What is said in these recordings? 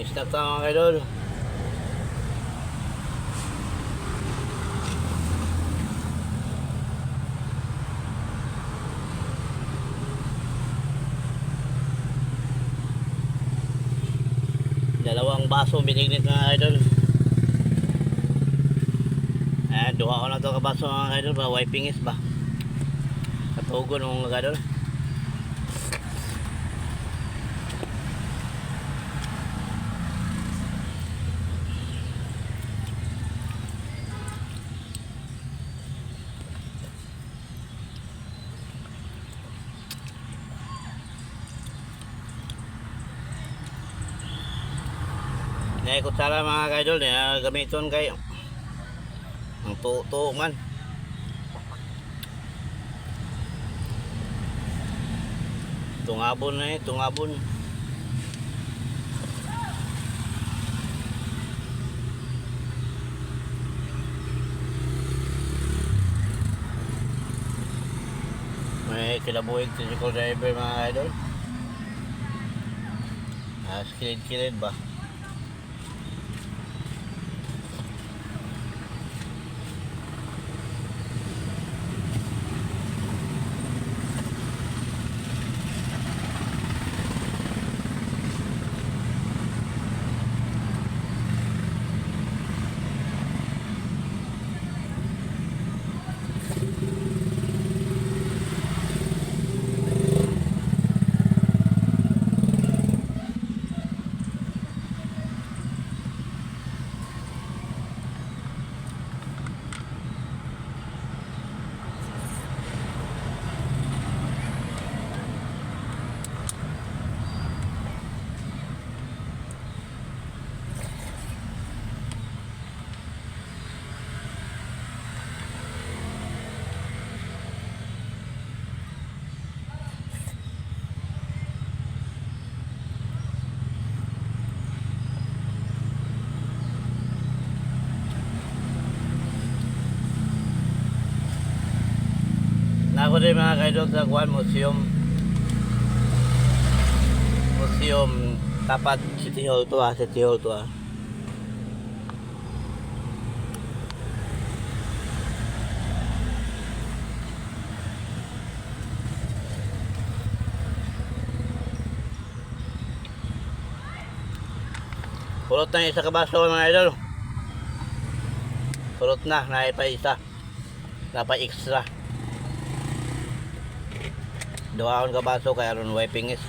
Istak ta mga idol. Dalawang baso binignit mga idol. Ayan, duha ko na ito kabaso mga idol ba. Wiping is ba. Katugon mga idol. Nay kutsara mga kaidol niya gamiton kay ang tuo man. Tungabon na tungabon. May kilabuhig sa screwdriver mga kaidol. Kilid-kilid ba? Ako din mga kaidol sa Guan Museum tapat City Hall to City Hall to Pulot na isa kabaso mga idol. Pulot na, naipa isa. Napa extra. Duhaon kabaso kaya aron wiping is.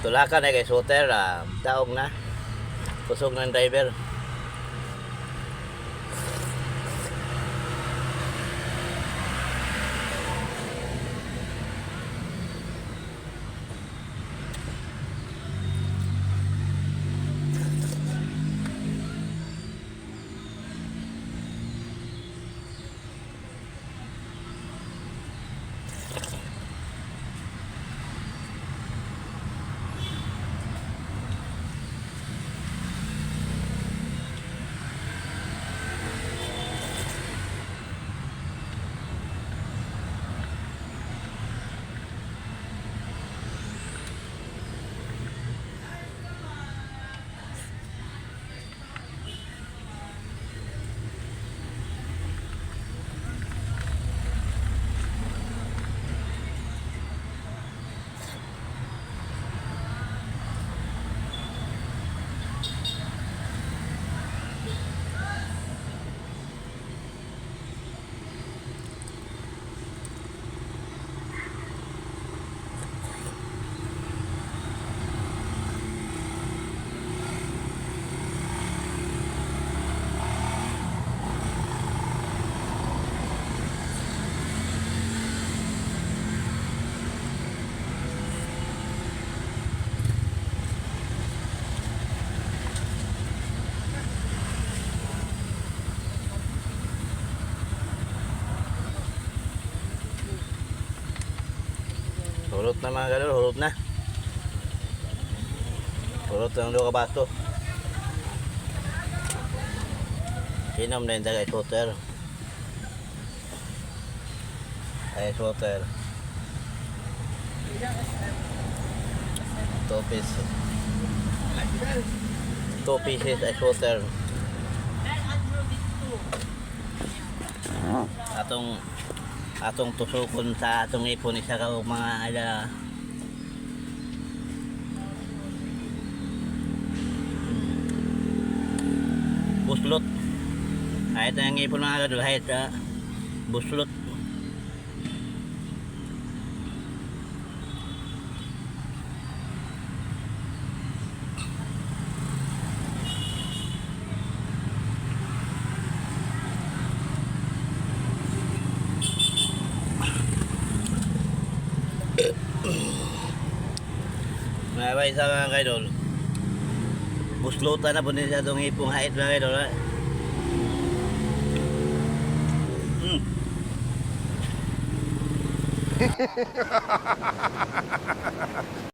Tulakan na kay shooter, daog na. Kusog ng driver. Hulot na mga galol, hulot na. Hulot ng 2 kabaso. Sinom na yung taga ice-water. Ice-water. 2 pieces. 2 pieces ice-water. Atong tusukon sa atong ipon isa ka mga ala. Buslot. Kahit ang ipon mga kadol, kahit buslot. May isa mga kaidol. Buslutan na po din sa itong ipong hait mga kaidol.